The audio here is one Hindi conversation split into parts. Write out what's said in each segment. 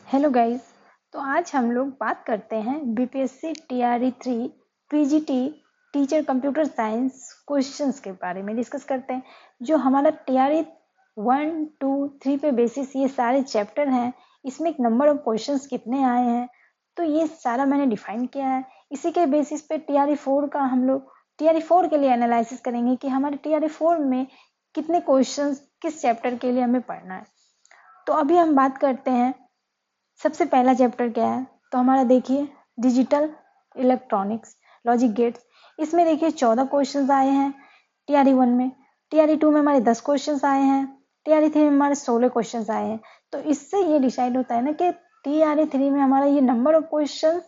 Hello guys. तो आज हम लोग बात करते हैं BPSC TRE 3 PGT teacher computer science questions के बारे में डिस्कस करते हैं। जो हमारा टीआरई 1, 2, 3 पे बेसिस ये सारे चैप्टर हैं, इसमें एक नंबर ऑफ क्वेश्चंस कितने आए हैं तो ये सारा मैंने डिफाइन किया है। इसी के बेसिस पे टीआरई 4 का हम लोग टीआरई 4 के लिए एनालिसिस करेंगे कि हमारे टीआरई 4 में कितने क्वेश्चंस किस चैप्टर के लिए हमें पढ़ना है। तो अभी हम बात करते हैं, सबसे पहला चैप्टर क्या है तो हमारा देखिए डिजिटल इलेक्ट्रॉनिक्स लॉजिक गेट्स। इसमें देखिए 14 क्वेश्चंस आए हैं टीआरई 1 में। टीआरई 2 में हमारे 10 क्वेश्चंस आए हैं। टीआरई 3 में हमारे 16 क्वेश्चंस आए हैं। तो इससे ये डिसाइड होता है ना कि टीआरई 3 में हमारा ये नंबर ऑफ क्वेश्चंस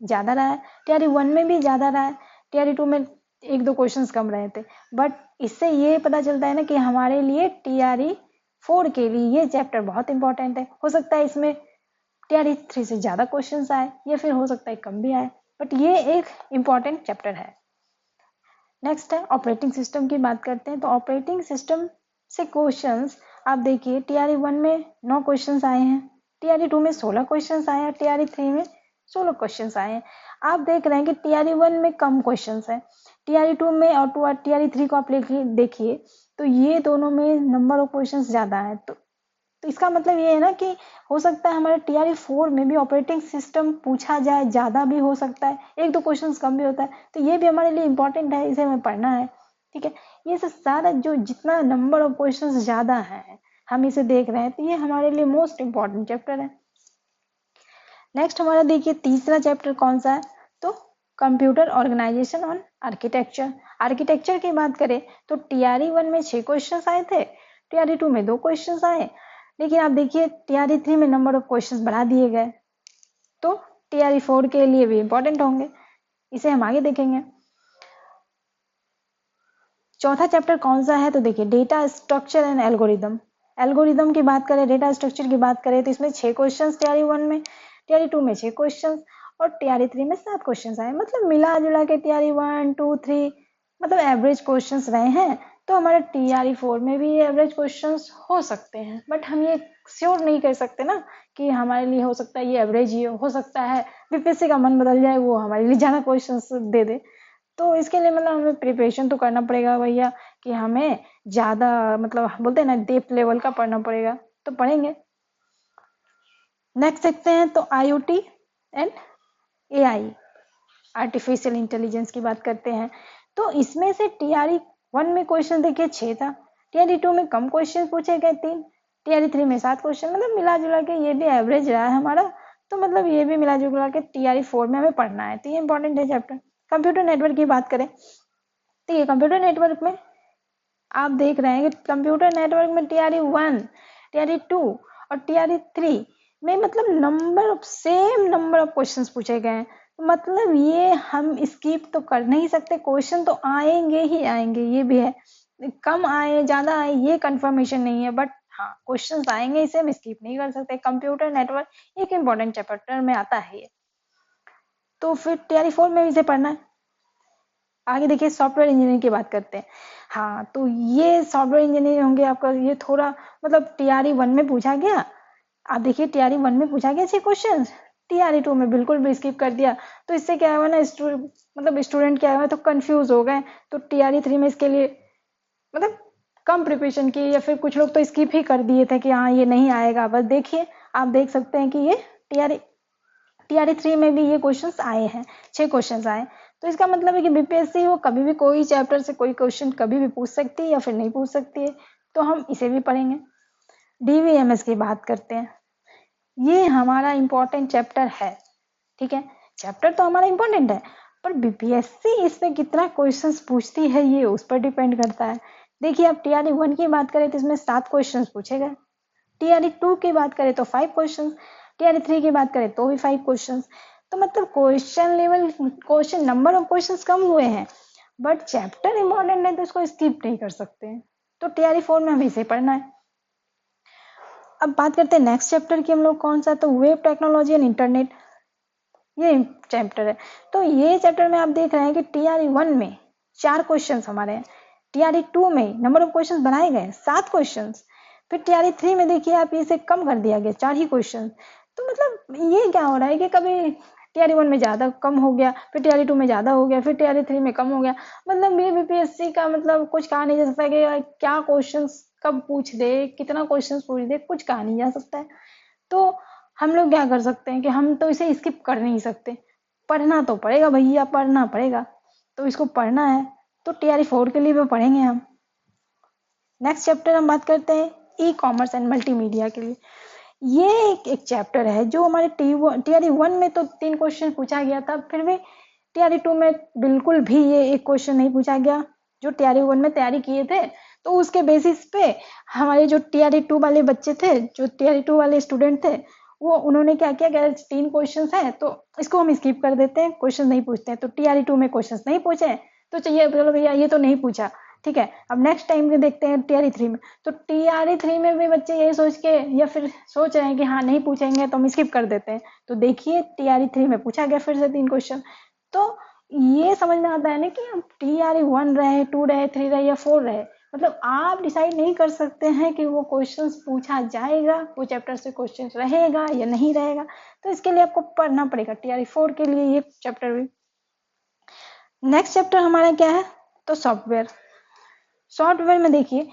ज़्यादा रहा है, टीआरई 1 में भी ज़्यादा रहा है, टीआरई 2 में 1-2 क्वेश्चंस कम रहे थे। बट इससे ये पता चलता है ना कि हमारे लिए टीआरई 4 के लिए ये चैप्टर बहुत इंपॉर्टेंट है। हो सकता है इसमें टीआरई 3 से ज़्यादा क्वेश्चंस आए या फिर हो सकता है कम भी आए, बट ये एक इम्पॉर्टेंट चैप्टर है। नेक्स्ट है ऑपरेटिंग सिस्टम की बात करते हैं। तो ऑपरेटिंग सिस्टम से क्वेश्चंस आप देखिए टीआरई 1 में 9 क्वेश्चंस आए हैं, टीआरई 2 में 16 क्वेश्चंस आए हैं, टीआरई 3 में 16 क्वेश्चंस आए हैं। आप देख रहे हैं कि टीआरई 1 में कम क्वेश्चंस है, टीआरई 2 में और टीआरई 3 को आप देखिए तो ये दोनों में नंबर ऑफ क्वेश्चंस ज़्यादा है। तो इसका मतलब ये है ना कि हो सकता है हमारे टीआरई 4 में भी ऑपरेटिंग सिस्टम पूछा जाए, ज़्यादा भी हो सकता है, 1-2 क्वेश्चंस कम भी होता है। तो ये भी हमारे लिए इंपॉर्टेंट है, इसे हमें पढ़ना है। ठीक है, ये सब सारा जो जितना नंबर ऑफ क्वेश्चंस ज़्यादा है हम इसे देख रहे हैं, तो ये हमारे लिए मोस्ट इंपॉर्टेंट चैप्टर है। नेक्स्ट हमारा देखिए तीसरा चैप्टर कौन सा है तो computer organization on architecture. Architecture की बात करें तो टीआरई 1 में 6 क्वेश्चंस आए थे, टीआरई 2 में 2 क्वेश्चंस आए। लेकिन आप देखिए टीआरई 3 में नंबर ऑफ क्वेश्चंस बढ़ा दिए गए, तो टीआरई 4 के लिए भी इंपॉर्टेंट होंगे, इसे हम आगे देखेंगे। चौथा चैप्टर कौन सा है तो देखिए data structure and algorithm. Algorithm की बात करें, डेटा स्ट्रक्चर की बात करें तो इसमें 6 क्वेश्चंस टीआरई 1 में, टीआरई 2 में 6 क्वेश्चंस और टीआरई 3 में 7 क्वेश्चंस आए। मतलब मिला जुला के टीआरई 1, 2, 3 मतलब एवरेज क्वेश्चंस रहे हैं। तो हमारे टीआरई 4 में भी एवरेज क्वेश्चंस हो सकते हैं, बट हम ये श्योर नहीं कर सकते ना कि हमारे लिए हो सकता है ये एवरेज ही हो सकता है बीपीएससी का मन बदल जाए, वो हमारे लिए ज़्यादा क्वेश्चंस दे दे। तो इसके लिए मतलब हमें प्रिपरेशन तो करना पड़ेगा भैया, कि हमें ज़्यादा मतलब बोलते हैं ना डेप्थ लेवल का पढ़ना पड़ेगा, तो पढ़ेंगे। नेक्स्ट देखते हैं तो IoT and AI artificial intelligence की बात करते हैं। तो इसमें से टीआरई 1 में क्वेश्चन देखिए 6 था, टीआरई 2 में कम क्वेश्चन पूछे गए 3, टीआरई 3 में 7 क्वेश्चन। मतलब मिला जुला के ये भी एवरेज रहा है हमारा। तो मतलब ये भी मिला जुला के टीआरई 4 में हमें पढ़ना है, तो ये इंपॉर्टेंट है चैप्टर। कंप्यूटर नेटवर्क की बात करें तो ये कंप्यूटर नेटवर्क में आप देख रहे हैं कि कंप्यूटर नेटवर्क में टीआरई 1, टीआरई 2 और टीआरई 3 में मतलब सेम नंबर ऑफ क्वेश्चंस पूछे गए हैं। मतलब ये हम स्किप तो कर नहीं सकते, क्वेश्चन तो आएंगे ही आएंगे। ये भी है, कम आए ज़्यादा आए ये कंफर्मेशन नहीं है, बट हाँ क्वेश्चंस आएंगे, इसे हम स्किप नहीं कर सकते। कंप्यूटर नेटवर्क एक इंपॉर्टेंट चैप्टर में आता है ये, तो फिर टीआरई 4 में इसे पढ़ना है। आगे देखिए सॉफ्टवेयर इंजीनियरिंग की बात करते हैं। हाँ तो ये सॉफ्टवेयर इंजीनियर होंगे आपका, ये थोड़ा मतलब टीआरई 1 में पूछा गया। आप देखिए टीआरई 1 में पूछा गया 6 क्वेश्चन, टीआरई 2 में बिल्कुल भी स्किप कर दिया। तो इससे क्या हुआ ना, स्टूडेंट क्या हुआ तो कंफ्यूज हो गए। तो टीआरई 3 में इसके लिए मतलब कम प्रिपरेशन की, या फिर कुछ लोग तो स्किप ही कर दिए थे कि हाँ ये नहीं आएगा। बस देखिए आप देख सकते हैं कि ये टीआरई 3 में भी ये क्वेश्चंस आए हैं, 6 क्वेश्चंस आए। तो इसका मतलब है कि बीपीएससी वो कभी भी कोई चैप्टर से कोई क्वेश्चन कभी भी पूछ सकती है या फिर नहीं पूछ सकती है, तो हम इसे भी पढ़ेंगे। डीवीएमएस की बात करते हैं, ये हमारा इंपॉर्टेंट चैप्टर है। ठीक है, चैप्टर तो हमारा इंपॉर्टेंट है, पर बीपीएससी इसमें कितना क्वेश्चंस पूछती है ये उस पर डिपेंड करता है। देखिए अब टीआरई 1 की बात करें तो इसमें 7 क्वेश्चंस पूछे गए, टीआरई 2 की बात करें तो 5 क्वेश्चंस, टीआरई 3 की बात करें तो भी 5 क्वेश्चंस। तो मतलब क्वेश्चन नंबर ऑफ क्वेश्चंस कम हुए हैं, बट चैप्टर इंपॉर्टेंट है तो इसको स्किप नहीं कर सकते। तो टीआरई 4 में हमें इसे पढ़ना है। अब बात करते हैं नेक्स्ट चैप्टर की हम लोग कौन सा, तो वेब टेक्नोलॉजी एंड इंटरनेट, ये चैप्टर है। तो ये चैप्टर में आप देख रहे हैं कि टीआरई 1 में 4 क्वेश्चंस हमारे हैं, टीआरई 2 में नंबर ऑफ क्वेश्चंस बनाए गए 7 क्वेश्चंस, फिर टीआरई 3 में देखिए आप इसे कम कर दिया गया 4 ही क्वेश्चन। तो मतलब ये क्या हो रहा है कि कभी टीआरई 1 में ज़्यादा कम हो गया, फिर टीआरई 2 में ज़्यादा हो गया, फिर टीआरई 3 में कम हो गया। मतलब ये बीपीएससी का मतलब कुछ कहा नहीं जा सकता कि क्या क्वेश्चंस कब पूछ दे, कितना क्वेश्चंस पूछ दे, कुछ कहा नहीं जा सकता है। तो हम लोग क्या कर सकते हैं कि हम तो इसे स्किप कर नहीं सकते, पढ़ना तो पड़ेगा भैया, पढ़ना पड़ेगा। तो इसको पढ़ना है तो टीआरई 4 के लिए भी पढ़ेंगे हम। नेक्स्ट चैप्टर हम बात करते हैं ई कॉमर्स एंड मल्टीमीडिया के लिए। ये एक चैप्टर है जो हमारे टीआरई 1 में तो 3 क्वेश्चन पूछा गया था, फिर भी टीआरई 2 में बिल्कुल भी ये एक क्वेश्चन नहीं पूछा गया। जो टीआरई 1 में तैयारी किए थे तो उसके बेसिस पे हमारे जो टीआरई 2 वाले बच्चे थे, जो टीआरई 2 वाले स्टूडेंट थे, वो उन्होंने क्या किया कि 3 क्वेश्चन है तो इसको हम स्किप कर देते हैं, क्वेश्चन नहीं पूछते हैं। तो टीआरई 2 में क्वेश्चन नहीं पूछे तो चाहिए चलो भैया ये तो नहीं पूछा, ठीक है, अब नेक्स्ट टाइम के देखते हैं टीआरई 3 में। तो टीआरई 3 में भी बच्चे यही सोच के या फिर सोच रहे हैं कि हाँ नहीं पूछेंगे तो हम स्किप कर देते हैं। तो देखिए टीआरई 3 में पूछा गया फिर से 3 क्वेश्चन। तो ये समझ में आता है ना कि अब टीआरई 1 रहे, 2 रहे, 3 रहे या 4 रहे, मतलब आप डिसाइड नहीं कर सकते हैं कि वो क्वेश्चंस पूछा जाएगा, वो चैप्टर से क्वेश्चन रहेगा या नहीं रहेगा। तो इसके लिए आपको पढ़ना पड़ेगा टीआरई 4 के लिए ये चैप्टर भी। नेक्स्ट चैप्टर हमारा क्या है, तो सॉफ्टवेयर। सॉफ्टवेयर में देखिए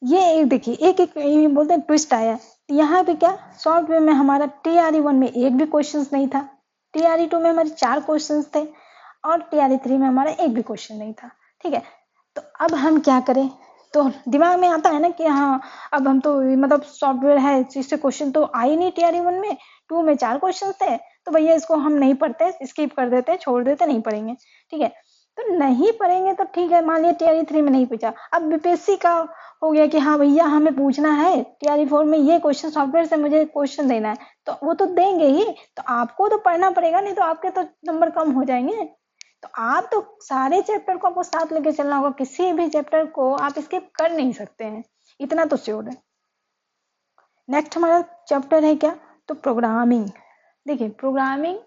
ये देखिए एक ये बोलते हैं ट्विस्ट आया यहाँ पे। क्या सॉफ्टवेयर में हमारा टीआरई 1 में एक भी क्वेश्चन नहीं था, टीआरई 2 में हमारे 4 क्वेश्चन थे और टीआरई 3 में हमारा एक भी क्वेश्चन नहीं था, ठीक है। तो अब हम क्या करें, तो दिमाग में आता है ना कि हाँ अब हम तो मतलब सॉफ्टवेयर है इससे क्वेश्चन तो आए नहीं टीआरई 1 में, 2 में 4 क्वेश्चन थे, तो भैया इसको हम नहीं पढ़ते, स्किप कर देते, छोड़ देते, नहीं पढ़ेंगे, ठीक है। तो नहीं पढ़ेंगे तो ठीक है, मान लिया टीआरई 3 में नहीं पूछा, अब बीपीएससी का हो गया कि हाँ भैया हमें पूछना है टीआरई 4 में ये क्वेश्चन, सॉफ्टवेयर से मुझे क्वेश्चन देना है, तो वो तो देंगे ही, तो आपको तो पढ़ना पड़ेगा, नहीं तो आपके तो नंबर कम हो जाएंगे। तो आप तो सारे चैप्टर को आपको साथ लेके चलना होगा, किसी भी चैप्टर को आप स्किप कर नहीं सकते हैं, इतना तो श्योर है। नेक्स्ट हमारा चैप्टर है क्या, तो प्रोग्रामिंग। देखिए प्रोग्रामिंग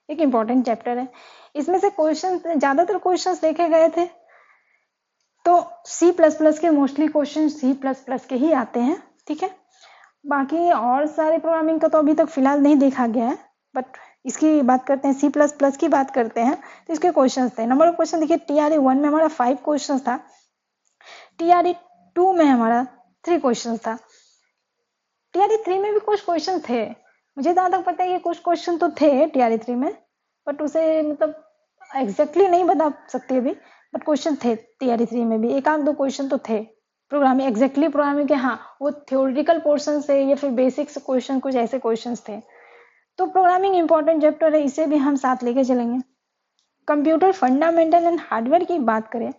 एक इम्पॉर्टेंट चैप्टर है, इसमें से क्वेश्चन ज्यादातर क्वेश्चंस देखे गए थे तो C++ के मोस्टली क्वेश्चन C++ के ही आते हैं, ठीक है। बाकी और सारे प्रोग्रामिंग का तो अभी तक फिलहाल नहीं देखा गया है, बट इसकी बात करते हैं, C++ की बात करते हैं। तो इसके क्वेश्चन थे, नंबर ऑफ क्वेश्चन देखिए टीआरई 1 में हमारा 5 क्वेश्चन था, टीआरई 2 में हमारा 3 क्वेश्चन था, टीआरई 3 में भी कुछ क्वेश्चन थे, मुझे जहाँ तक पता है कि कुछ क्वेश्चन तो थे टीआरई 3 में, बट उसे मतलब एग्जैक्टली नहीं बता सकती अभी, बट क्वेश्चन थे टीआरई 3 में भी, एक आध दो क्वेश्चन तो थे प्रोग्रामिंग, एग्जैक्टली प्रोग्रामिंग के, हाँ वो थ्योरेटिकल पोर्शन से या फिर बेसिक्स क्वेश्चन, कुछ ऐसे क्वेश्चन थे। तो प्रोग्रामिंग इंपॉर्टेंट चैप्टर है, इसे भी हम साथ लेके चलेंगे। कंप्यूटर फंडामेंटल एंड हार्डवेयर की बात करें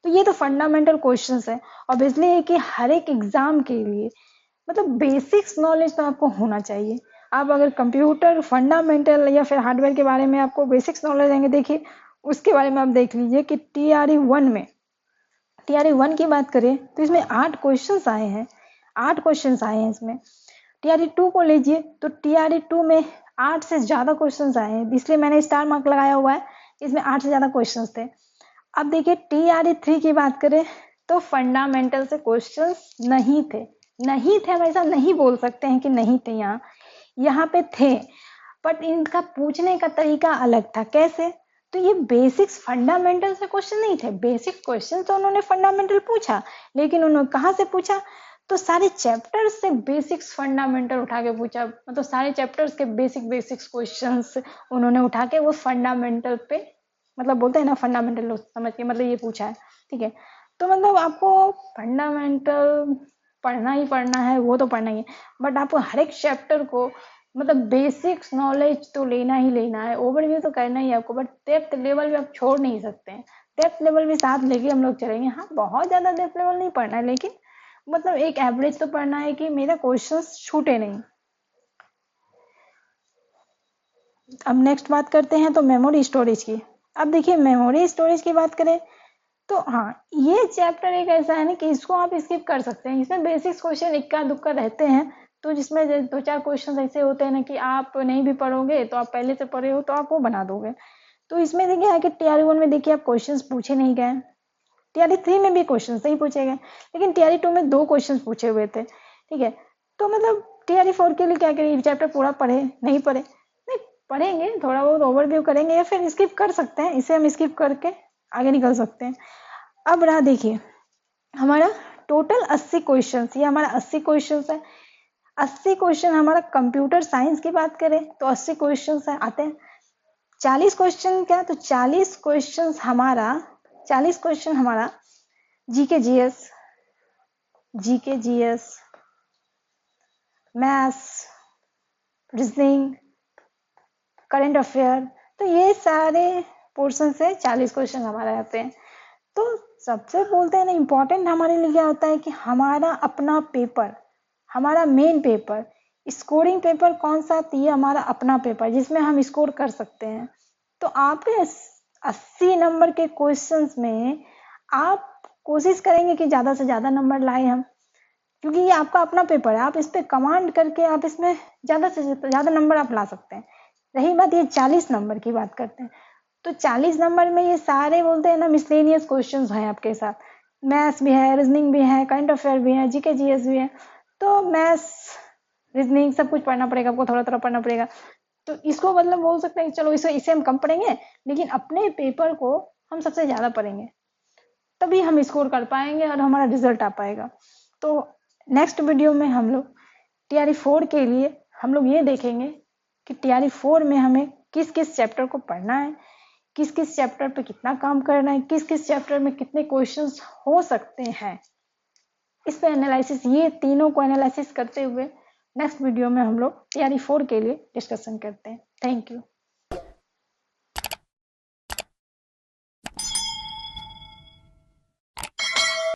तो ये तो फंडामेंटल क्वेश्चंस है, ऑब्वियसली है कि हर एक एग्जाम के लिए मतलब बेसिक्स नॉलेज तो आपको होना चाहिए। आप अगर कंप्यूटर फंडामेंटल या फिर हार्डवेयर के बारे में आपको बेसिक्स नॉलेज देंगे, देखिए उसके बारे में आप देख लीजिए कि टीआरई 1 में, टीआरई 1 की बात करें तो इसमें 8 क्वेश्चंस आए हैं, 8 क्वेश्चंस आए हैं इसमें। टीआरई 2 को लीजिए तो टीआरई 2 में 8 से ज्यादा क्वेश्चंस आए हैं, इसलिए मैंने स्टार मार्क लगाया हुआ है, इसमें 8 से ज्यादा क्वेश्चंस थे। अब देखिए टीआरई 3 की बात करें तो फंडामेंटल से क्वेश्चंस नहीं थे, नहीं थे, हम ऐसा नहीं बोल सकते हैं कि नहीं थे, यहाँ पे थे, बट इनका पूछने का तरीका अलग था। कैसे, तो ये बेसिक्स फंडामेंटल से क्वेश्चन नहीं थे, बेसिक क्वेश्चन तो उन्होंने फंडामेंटल पूछा, लेकिन उन्होंने कहाँ से पूछा, तो सारे चैप्टर्स से बेसिक्स फंडामेंटल उठा के पूछा, मतलब सारे चैप्टर्स के बेसिक्स क्वेश्चंस उन्होंने उठा के वो फंडामेंटल पे, मतलब बोलते हैं ना फंडामेंटल समझ के, मतलब ये पूछा है, ठीक है। तो मतलब आपको फंडामेंटल पढ़ना ही पढ़ना है, वो तो पढ़ना ही है, बट आपको हर एक चैप्टर को मतलब बेसिक्स नॉलेज तो लेना ही लेना है, ओवरव्यू तो करना ही है आपको, बट डेप्थ लेवल भी आप छोड़ नहीं सकते हैं, डेप्थ लेवल भी साथ लेके हम लोग चलेंगे। हाँ बहुत ज़्यादा डेप्थ लेवल नहीं पढ़ना है, लेकिन मतलब एक एवरेज तो पढ़ना है कि मेरा क्वेश्चंस छूटे नहीं। अब नेक्स्ट बात करते हैं तो मेमोरी स्टोरेज की। अब देखिए मेमोरी स्टोरेज की बात करें तो हाँ ये चैप्टर एक ऐसा है ना कि इसको आप स्किप कर सकते हैं, इसमें बेसिक्स क्वेश्चन इक्का दुक्का रहते हैं, तो जिसमें 2-4 क्वेश्चन ऐसे होते हैं ना कि आप नहीं भी पढ़ोगे तो आप पहले से पढ़े हो तो आप वो बना दोगे। तो इसमें देखिए है कि टीआरई 1 में देखिए आप क्वेश्चंस पूछे नहीं गए, टीआरई 3 में भी क्वेश्चंस नहीं पूछे गए, लेकिन टीआरई 2 में 2 क्वेश्चंस पूछे हुए थे, ठीक है। तो मतलब टीआरई 4 के लिए क्या करें, चैप्टर पूरा पढ़े नहीं पढ़े, नहीं पढ़ेंगे, थोड़ा बहुत ओवरव्यू करेंगे या फिर स्किप कर सकते हैं, इसे हम स्किप करके आगे निकल सकते हैं। अब रहा देखिए हमारा टोटल 80 क्वेश्चन, ये हमारा 80 क्वेश्चन है। 80 क्वेश्चन हमारा कंप्यूटर साइंस की बात करें तो 80 क्वेश्चन आते हैं। 40 क्वेश्चन क्या, तो 40 क्वेश्चन हमारा GK GS, maths, reasoning, current affair, तो ये सारे पोर्शन से 40 क्वेश्चन हमारे आते हैं। तो सबसे बोलते हैं ना इम्पोर्टेंट हमारे लिए क्या होता है कि हमारा अपना पेपर, हमारा मेन पेपर, स्कोरिंग पेपर कौन सा, तो ये हमारा अपना पेपर जिसमें हम स्कोर कर सकते हैं। तो आपके 80 नंबर के क्वेश्चंस में आप कोशिश करेंगे कि ज़्यादा से ज़्यादा नंबर लाए हम, क्योंकि ये आपका अपना पेपर है, आप इस पर कमांड करके आप इसमें ज़्यादा से ज़्यादा नंबर आप ला सकते हैं। रही बात ये 40 नंबर की बात करते हैं, तो 40 नंबर में ये सारे बोलते हैं ना मिसलेनियस क्वेश्चंस हैं आपके साथ, मैथ्स भी है, रीजनिंग भी है, करंट अफेयर भी है, जीके जीएस भी है। तो मैथ्स रीजनिंग सब कुछ पढ़ना पड़ेगा आपको, थोड़ा थोड़ा पढ़ना पड़ेगा। तो इसको मतलब बोल सकते हैं कि चलो इसे हम कम पढ़ेंगे, लेकिन अपने पेपर को हम सबसे ज़्यादा पढ़ेंगे, तभी हम स्कोर कर पाएंगे और हमारा रिजल्ट आ पाएगा। तो नेक्स्ट वीडियो में हम लोग टीआरई 4 के लिए हम लोग ये देखेंगे कि टीआरई 4 में हमें किस किस चैप्टर को पढ़ना है, किस किस चैप्टर पे कितना काम करना है, किस किस चैप्टर में कितने क्वेश्चंस हो सकते हैं, इस पे एनालिसिस, ये तीनों को एनालिसिस करते हुए नेक्स्ट वीडियो में हम लोग टीआरई 4 के लिए डिस्कशन करते हैं। Thank you.